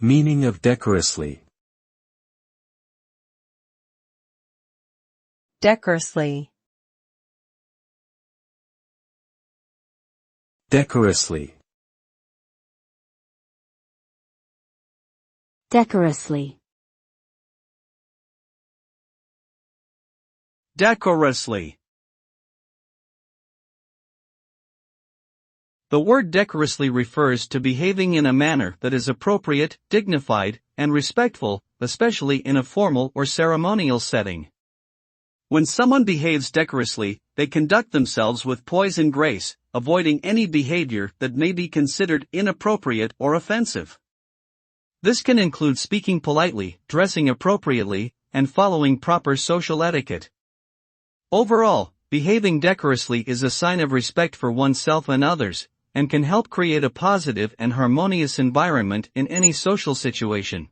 Meaning of decorously. Decorously. Decorously. Decorously. Decorously. The word decorously refers to behaving in a manner that is appropriate, dignified, and respectful, especially in a formal or ceremonial setting. When someone behaves decorously, they conduct themselves with poise and grace, avoiding any behavior that may be considered inappropriate or offensive. This can include speaking politely, dressing appropriately, and following proper social etiquette. Overall, behaving decorously is a sign of respect for oneself and others, and can help create a positive and harmonious environment in any social situation.